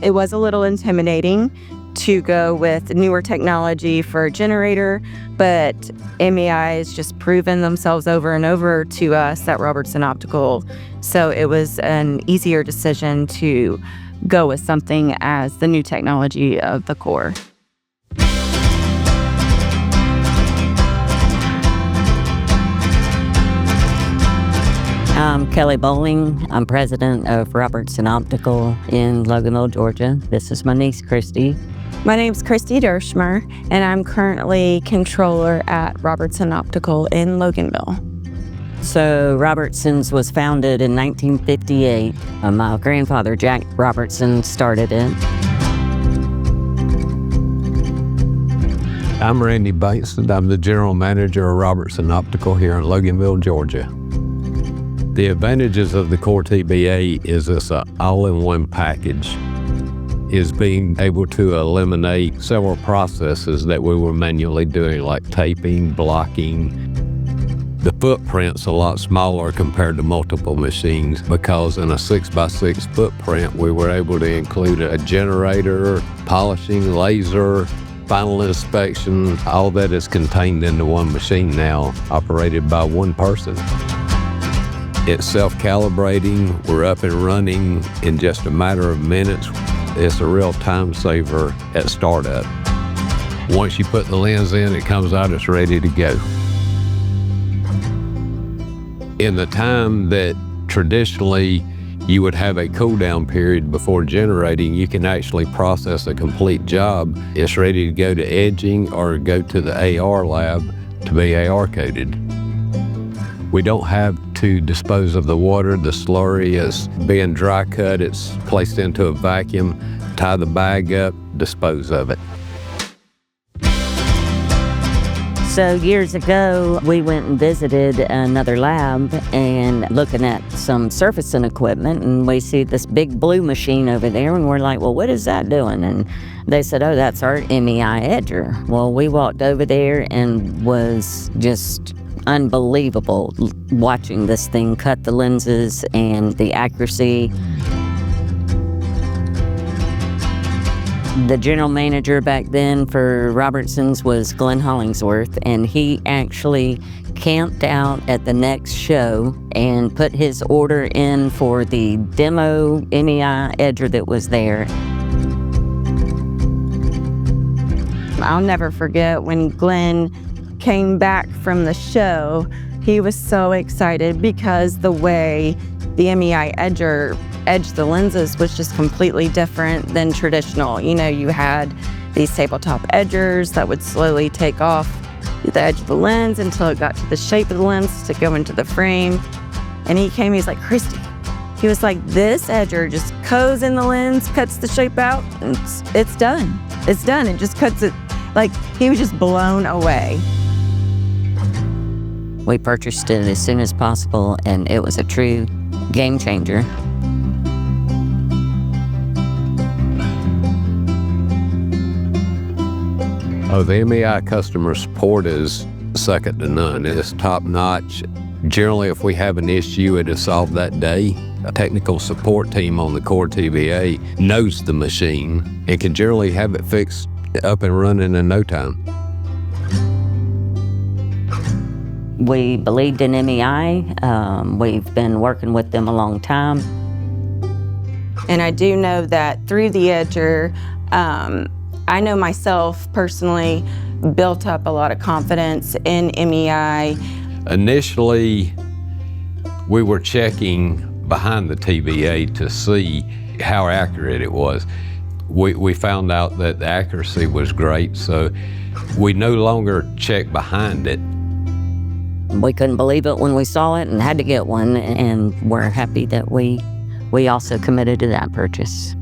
It was a little intimidating to go with newer technology for a generator, but MEI has just proven themselves over and over to us at Robertson Optical. So it was an easier decision to go with something as the new technology of the core. I'm Kelly Bowling. I'm president of Robertson Optical in Loganville, Georgia. This is my niece, Christy. My name's Christy Dershmer, and I'm currently controller at Robertson Optical in Loganville. So Robertson's was founded in 1958. My grandfather, Jack Robertson, started it. I'm Randy Bateson. I'm the general manager of Robertson Optical here in Loganville, Georgia. The advantages of the CoreTBA is it's an all-in-one package, is being able to eliminate several processes that we were manually doing, like taping, blocking. The footprint's a lot smaller compared to multiple machines because in a 6x6 footprint, we were able to include a generator, polishing, laser, final inspection. All that is contained into one machine now, operated by one person. It's self-calibrating. We're up and running in just a matter of minutes. It's a real time saver at startup. Once you put the lens in, it comes out, it's ready to go. In the time that traditionally you would have a cool down period before generating, you can actually process a complete job. It's ready to go to edging or go to the AR lab to be AR coated. We don't have to dispose of the water. The slurry is being dry cut. It's placed into a vacuum, tie the bag up, dispose of it. So years ago, we went and visited another lab and looking at some surfacing equipment, and we see this big blue machine over there, and we're like, well, what is that doing? And they said, oh, that's our MEI edger. Well, we walked over there and was just unbelievable watching this thing cut the lenses and the accuracy. The general manager back then for Robertson's was Glenn Hollingsworth, and he actually camped out at the next show and put his order in for the demo MEI edger that was there. I'll never forget when Glenn came back from the show. He was so excited because the way the MEI edger edged the lenses was just completely different than traditional. You know, you had these tabletop edgers that would slowly take off the edge of the lens until it got to the shape of the lens to go into the frame. And he came, he's like, Christy, he was like, this edger just goes in the lens, cuts the shape out, and it's done. It's done. It just cuts it. Like, he was just blown away. We purchased it as soon as possible, and it was a true game changer. Oh, the MEI customer support is second to none. It's top notch. Generally, if we have an issue, it is solved that day. A technical support team on the CoreTBA knows the machine and can generally have it fixed up and running in no time. We believed in MEI. We've been working with them a long time. And I do know that through the edger, I know myself personally built up a lot of confidence in MEI. Initially, we were checking behind the TBA to see how accurate it was. We found out that the accuracy was great, so we no longer check behind it. We couldn't believe it when we saw it and had to get one, and we're happy that we also committed to that purchase.